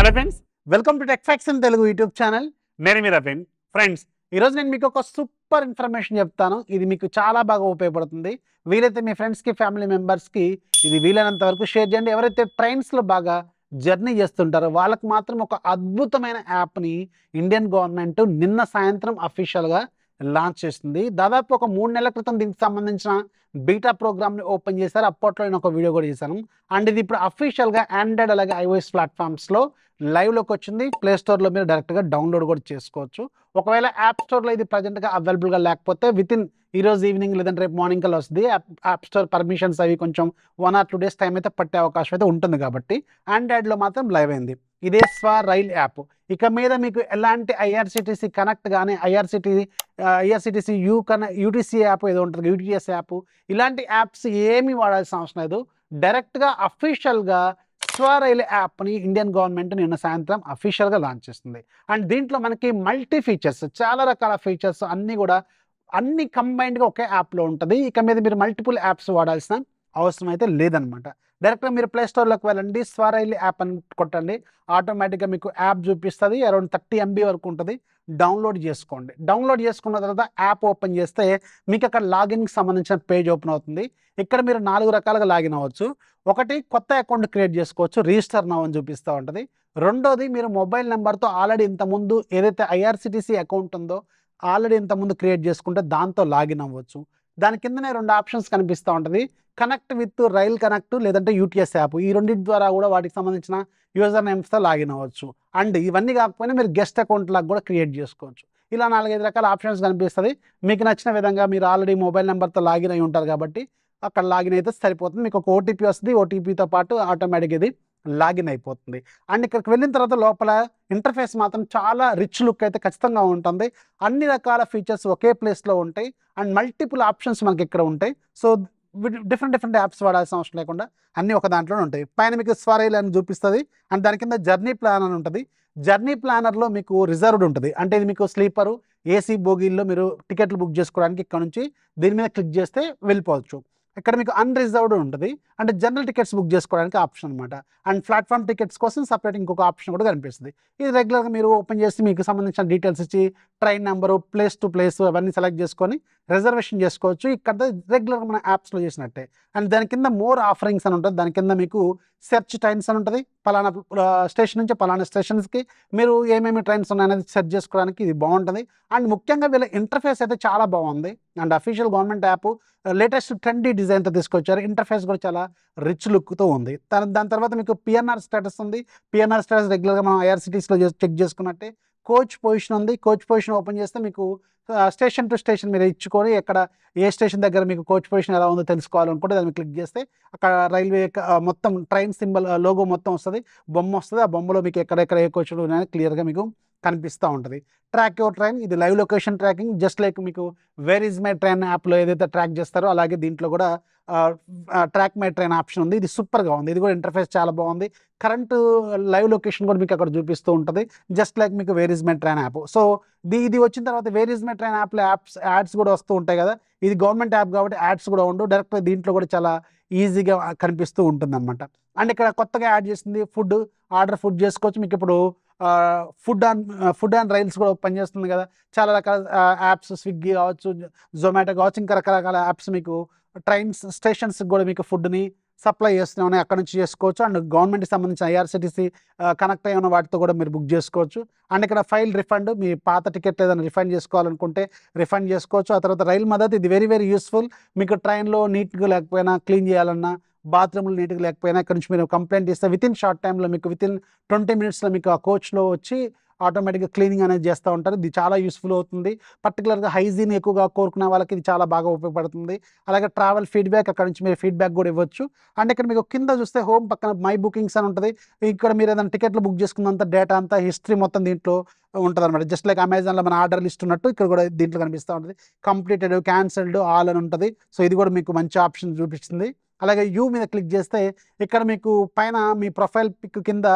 Hello friends, welcome to tech facts in Telugu YouTube channel. నేను మీ Raveen. Friends, ఈరోజు నేను మీకు ఒక సూపర్ ఇన్ఫర్మేషన్ చెప్తాను. ఇది మీకు చాలా బాగా ఉపయోగపడుతుంది. వీలైతే మీ ఫ్రెండ్స్కి, ఫ్యామిలీ మెంబర్స్కి ఇది వీలైనంత వరకు షేర్ చేయండి. ఎవరైతే ట్రైన్స్లో బాగా జర్నీ చేస్తుంటారో వాళ్ళకి మాత్రం ఒక అద్భుతమైన యాప్ని ఇండియన్ గవర్నమెంట్ నిన్న సాయంత్రం అఫీషియల్గా లాంచ్ చేస్తుంది. దాదాపు ఒక 3 నెలల క్రితం దీనికి సంబంధించిన బీటా ప్రోగ్రామ్ని ఓపెన్ చేశారు. అప్పట్లో నేను ఒక వీడియో కూడా చేశాను. అండ్ ఇది ఇప్పుడు అఫీషియల్గా ఆండ్రాయిడ్ అలాగే ఐఓఎస్ ప్లాట్ఫామ్స్లో లైవ్లోకి వచ్చింది. ప్లే స్టోర్లో మీరు డైరెక్ట్గా డౌన్లోడ్ కూడా చేసుకోవచ్చు. ఒకవేళ యాప్ స్టోర్లో ఇది ప్రజెంట్గా అవైలబుల్గా లేకపోతే ఈరోజు ఈవినింగ్ లేదంటే రేపు మార్నింగ్ కల్లా వస్తుంది. యాప్ స్టోర్ పర్మిషన్స్ అవి కొంచెం 1 or 2 days టైం అయితే పట్టే అవకాశం అయితే ఉంటుంది. కాబట్టి ఆండ్రాయిడ్లో మాత్రం లైవ్ అయింది. ఇదే రైల్ యాప్. ఇక మీద మీకు ఎలాంటి ఐఆర్సిటీసీ కనెక్ట్ కానీ ఐఆర్సిటీసీ యూటీసీ యాప్ ఏదో ఉంటుంది, యూటీఎస్ యాప్, ఇలాంటి యాప్స్ ఏమీ వాడాల్సిన అవసరం లేదు. డైరెక్ట్గా అఫీషియల్గా రైల్ యాప్ని ఇండియన్ గవర్నమెంట్ నిన్న సాయంత్రం అఫీషియల్గా లాంచ్ చేస్తుంది. అండ్ దీంట్లో మనకి మల్టీ ఫీచర్స్, చాలా రకాల ఫీచర్స్ అన్ని కంబైన్డ్గా ఒకే యాప్లో ఉంటుంది. ఇక మీద మీరు మల్టిపుల్ యాప్స్ వాడాల్సిన అవసరం అయితే లేదనమాట. డైరెక్ట్గా మీరు ప్లే స్టోర్లోకి వెళ్ళండి, రైల్ యాప్ అని కొట్టండి. ఆటోమేటిక్గా మీకు యాప్ చూపిస్తుంది. అరౌండ్ 30 MB వరకు ఉంటుంది. డౌన్లోడ్ చేసుకోండి. డౌన్లోడ్ చేసుకున్న తర్వాత యాప్ ఓపెన్ చేస్తే మీకు అక్కడ లాగిన్కి సంబంధించిన పేజ్ ఓపెన్ అవుతుంది. ఇక్కడ మీరు 4 రకాలుగా లాగిన్ అవ్వచ్చు. ఒకటి, కొత్త అకౌంట్ క్రియేట్ చేసుకోవచ్చు, రిజిస్టర్ నౌ అని చూపిస్తూ ఉంటుంది. రెండోది, మీరు మొబైల్ నెంబర్తో ఆల్రెడీ ఇంతకుముందు ఏదైతే ఐఆర్సిటీసీ అకౌంట్ ఉందో ఆల్రెడీ ఇంతకుముందు క్రియేట్ చేసుకుంటే దాంతో లాగిన్ అవ్వచ్చు. దాని కిందనే 2 ఆప్షన్స్ కనిపిస్తూ ఉంటుంది. కనెక్ట్ విత్ రైల్ కనెక్ట్ లేదంటే యూటీఎస్ యాప్. ఈ రెండింటి ద్వారా కూడా వాటికి సంబంధించిన యూజర్ నేమ్స్తో లాగిన్ అవ్వచ్చు. అండ్ ఇవన్నీ కాకపోయినా మీరు గెస్ట్ అకౌంట్ లాగా కూడా క్రియేట్ చేసుకోవచ్చు. ఇలా 4-5 రకాల ఆప్షన్స్ కనిపిస్తుంది. మీకు నచ్చిన విధంగా మీరు ఆల్రెడీ మొబైల్ నెంబర్తో లాగిన్ అయి ఉంటారు కాబట్టి అక్కడ లాగిన్ అయితే సరిపోతుంది. మీకు ఒక ఓటీపీ వస్తుంది. ఓటీపీతో పాటు ఆటోమేటిక్గా ఇది లాగిన్ అయిపోతుంది. అండ్ ఇక్కడికి వెళ్ళిన తర్వాత లోపల ఇంటర్ఫేస్ మాత్రం చాలా రిచ్ లుక్ అయితే ఖచ్చితంగా ఉంటుంది. అన్ని రకాల ఫీచర్స్ ఒకే ప్లేస్లో ఉంటాయి. అండ్ మల్టిపుల్ ఆప్షన్స్ మనకి ఇక్కడ ఉంటాయి. సో డిఫరెంట్ యాప్స్ వాడాల్సిన అవసరం లేకుండా అన్నీ ఒక దాంట్లోనే ఉంటాయి. పైన మీకు రైల్ అని చూపిస్తుంది. అండ్ దాని కింద జర్నీ ప్లాన్ అని ఉంటుంది. జర్నీ ప్లానర్లో మీకు రిజర్వ్డ్ ఉంటుంది. అంటే ఇది మీకు స్లీపరు, ఏసీ బోగీల్లో మీరు టికెట్లు బుక్ చేసుకోవడానికి ఇక్కడ నుంచి దీని మీద క్లిక్ చేస్తే వెళ్ళిపోవచ్చు. ఇక్కడ మీకు అన్రిజర్వ్డ్ ఉంటుంది. అంటే జనరల్ టికెట్స్ బుక్ చేసుకోవడానికి ఆప్షన్ అనమాట. అండ్ ప్లాట్ఫామ్ టికెట్స్ కోసం సపరేట్ ఇంకొక ఆప్షన్ కూడా కనిపిస్తుంది. ఇది రెగ్యులర్గా మీరు ఓపెన్ చేసి మీకు సంబంధించిన డీటెయిల్స్ ఇచ్చి train number, place to place అవన్నీ సెలెక్ట్ చేసుకొని రిజర్వేషన్ చేసుకోవచ్చు. ఇక్కడ రెగ్యులర్గా మన యాప్స్లో చేసినట్టే. అండ్ దాని కింద మోర్ ఆఫరింగ్స్ అని ఉంటుంది. దాని కింద మీకు సెర్చ్ ట్రైన్స్ అని ఉంటుంది. పలానా స్టేషన్ నుంచి పలానా స్టేషన్స్కి మీరు ఏమేమి ట్రైన్స్ ఉన్నాయనేది సెర్చ్ చేసుకోవడానికి ఇది బాగుంటుంది. అండ్ ముఖ్యంగా వీళ్ళ ఇంటర్ఫేస్ అయితే చాలా బాగుంది. And official government app latest trendy డిజైన్తో తీసుకొచ్చారు. ఇంటర్ఫేస్ కూడా చాలా రిచ్ లుక్తో ఉంది. దాని తర్వాత మీకు పిఎన్ఆర్ స్టేటస్ ఉంది. పిఎన్ఆర్ స్టేటస్ రెగ్యులర్గా మనం ఐఆర్సిటీస్లో చెక్ చేసుకున్నట్టే. కోచ్ పొజిషన్ ఉంది. కోచ్ పొజిషన్ ఓపెన్ చేస్తే మీకు స్టేషన్ టు స్టేషన్ మీరు ఇచ్చుకొని ఎక్కడ ఏ స్టేషన్ దగ్గర మీకు కోచ్ పొజిషన్ ఎలా ఉందో తెలుసుకోవాలనుకుంటే దాన్ని క్లిక్ చేస్తే అక్కడ రైల్వే మొత్తం ట్రైన్ సింబల్ లోగో మొత్తం వస్తుంది, బొమ్మ వస్తుంది. ఆ బొమ్మలో మీకు ఎక్కడెక్కడ ఏ కోచ్లు ఉన్నాయని క్లియర్గా మీకు కనిపిస్తూ ఉంటుంది. ట్రాక్ యువర్ ట్రైన్, ఇది live location tracking. Just like మీకు వేర్ ఈజ్ మై ట్రైన్ యాప్లో ఏదైతే ట్రాక్ చేస్తారో అలాగే దీంట్లో కూడా ట్రాక్ మై ట్రైన్ ఆప్షన్ ఉంది. ఇది సూపర్గా ఉంది. ఇది కూడా ఇంటర్ఫేస్ చాలా బాగుంది. కరెంటు లైవ్ లొకేషన్ కూడా మీకు అక్కడ చూపిస్తూ ఉంటుంది. జస్ట్ లైక్ మీకు where is my train app. So ఇది వచ్చిన తర్వాత వేర్ ఈజ్ మై ట్రైన్ యాప్లో యాడ్స్ కూడా వస్తూ ఉంటాయి కదా. ఇది గవర్నమెంట్ యాప్ కాబట్టి యాడ్స్ కూడా ఉండవు. డైరెక్ట్గా దీంట్లో కూడా చాలా ఈజీగా కనిపిస్తూ ఉంటుంది అనమాట. అండ్ ఇక్కడ కొత్తగా యాడ్ చేసింది ఫుడ్ చేసుకోవచ్చు. మీకు ఇప్పుడు ఫుడ్ అండ్ రైల్స్ కూడా పనిచేస్తుంది కదా. చాలా రకాల యాప్స్, స్విగ్గీ కావచ్చు, జొమాటో కావచ్చు, ఇంకా రకరకాల యాప్స్ మీకు ట్రైన్స్ స్టేషన్స్ కూడా మీకు ఫుడ్ని సప్లై చేస్తున్నామని అక్కడ నుంచి చేసుకోవచ్చు. అండ్ గవర్నమెంట్కి సంబంధించిన ఐఆర్సిటీసీ కనెక్ట్ అయ్యి ఉన్న వాటితో కూడా మీరు బుక్ చేసుకోవచ్చు. అండ్ ఇక్కడ ఫైల్ రిఫండ్, మీ పాత టికెట్ ఏదైనా రిఫండ్ చేసుకోవాలనుకుంటే రిఫండ్ చేసుకోవచ్చు. ఆ తర్వాత రైల్ మద్దతు, ఇది వెరీ వెరీ యూస్ఫుల్. మీకు ట్రైన్లో నీట్గా లేకపోయినా, క్లీన్ చేయాలన్నా, బాత్రూమ్లు నీట్గా లేకపోయినా ఇక్కడ నుంచి మీరు కంప్లైంట్ ఇస్తే షార్ట్ టైంలో మీకు 20 minutesలో మీకు ఆ కోచ్లో వచ్చి ఆటోమేటిక్గా క్లీనింగ్ అనేది చేస్తూ ఉంటారు. ఇది చాలా యూస్ఫుల్ అవుతుంది. పర్టికులర్గా హైజీన్ ఎక్కువగా కోరుకునే వాళ్ళకి ఇది చాలా బాగా ఉపయోగపడుతుంది. అలాగే ట్రావెల్ ఫీడ్బ్యాక్, అక్కడ నుంచి మీరు ఫీడ్బ్యాక్ కూడా ఇవ్వచ్చు. అండ్ ఇక్కడ మీకు కింద చూస్తే హోమ్ పక్కన మై బుకింగ్స్ అని ఉంటుంది. ఇక్కడ మీరు ఏదైనా టికెట్లు బుక్ చేసుకున్నంత డేటా అంతా హిస్టరీ మొత్తం దీంట్లో ఉంటుంది అనమాట. జస్ట్ లైక్ అమెజాన్లో మన ఆర్డర్ లిస్ట్ ఉన్నట్టు ఇక్కడ కూడా దీంట్లో కనిపిస్తూ ఉంటుంది. కంప్లీటెడ్, క్యాన్సిల్డ్, ఆల్ అని ఉంటుంది. సో ఇది కూడా మీకు మంచి ఆప్షన్ చూపిస్తుంది. అలాగే యూ మీద క్లిక్ చేస్తే ఇక్కడ మీకు పైన మీ ప్రొఫైల్ పిక్ కింద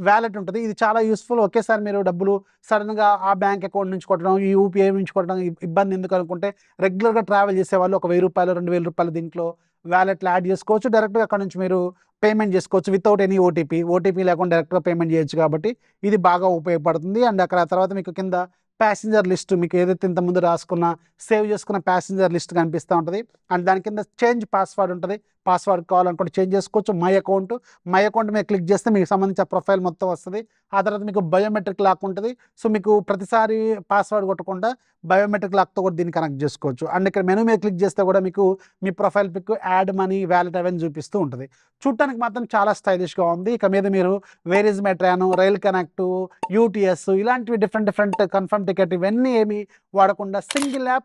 వ్యాలెట్ ఉంటుంది. ఇది చాలా యూస్ఫుల్. ఒకేసారి మీరు డబ్బులు సడన్గా ఆ బ్యాంక్ అకౌంట్ నుంచి కొట్టడం, ఈ యూపీఐ నుంచి కొట్టడం ఇబ్బంది ఎందుకు అనుకుంటే రెగ్యులర్గా ట్రావెల్ చేసేవాళ్ళు ఒక 1000 రూపాయలు, 2000 రూపాయలు దీంట్లో వ్యాలెట్లో యాడ్ చేసుకోవచ్చు. డైరెక్ట్గా అక్కడ నుంచి మీరు పేమెంట్ చేసుకోవచ్చు వితౌట్ ఎనీ ఓటీపీ లేకుండా డైరెక్ట్గా పేమెంట్ చేయొచ్చు. కాబట్టి ఇది బాగా ఉపయోగపడుతుంది. అండ్ అక్కడ తర్వాత మీకు కింద ప్యాసింజర్ లిస్ట్, మీకు ఏదైతే ఇంతకుముందు రాసుకున్న సేవ్ చేసుకున్న ప్యాసింజర్ లిస్ట్ కనిపిస్తూ ఉంటుంది. అండ్ దాని కింద చేంజ్ పాస్వర్డ్ ఉంటుంది. పాస్వర్డ్ కావాలనుకుంటే చేంజ్ చేసుకోవచ్చు. మై అకౌంట్ మీద క్లిక్ చేస్తే మీకు సంబంధించిన ప్రొఫైల్ మొత్తం వస్తుంది. ఆ తర్వాత మీకు బయోమెట్రిక్ లాక్ ఉంటుంది. సో మీకు ప్రతిసారి పాస్వర్డ్ కొట్టకుండా బయోమెట్రిక్ లాక్తో కూడా దీన్ని కనెక్ట్ చేసుకోవచ్చు. అండ్ ఇక్కడ మెనూ మీద క్లిక్ చేస్తే కూడా మీకు మీ profile pic, add money, wallet అవన్నీ చూపిస్తూ ఉంటుంది. చూడటానికి మాత్రం చాలా స్టైలిష్గా ఉంది. ఇక మీద మీరు where is my train, rail connect, UTS ఇలాంటివి డిఫరెంట్ కన్ఫర్మ్ టికెట్ ఇవన్నీ ఏమి వాడకుండా single app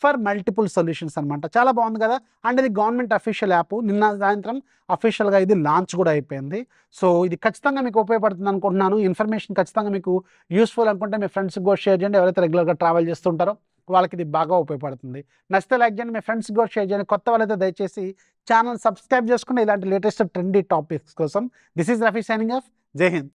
for multiple solutions అనమాట. చాలా బాగుంది కదా. అండ్ ఇది గవర్నమెంట్ అఫీషియల్ యాప్. నిన్న సాయంత్రం అఫీషియల్గా ఇది లాంచ్ కూడా అయిపోయింది. సో ఇది ఖచ్చితంగా మీకు ఉపయోగపడుతుంది అనుకుంటున్నాను. ఇన్ఫర్మేషన్ ఖచ్చితంగా మీకు యూస్ఫుల్ అనుకుంటే మీ ఫ్రెండ్స్కి కూడా షేర్ చేయండి. ఎవరైతే రెగ్యులర్గా ట్రావెల్ చేస్తుంటారో వాళ్ళకి ఇది బాగా ఉపయోగపడుతుంది. నచ్చితే లైక్ చేయండి, మీ ఫ్రెండ్స్కి కూడా షేర్ చేయండి. కొత్త వాళ్ళైతే దయచేసి ఛానల్ సబ్స్క్రైబ్ చేసుకుని ఇలాంటి లేటెస్ట్ ట్రెండీ టాపిక్స్ కోసం. This is Rafi signing off. జై హింద్.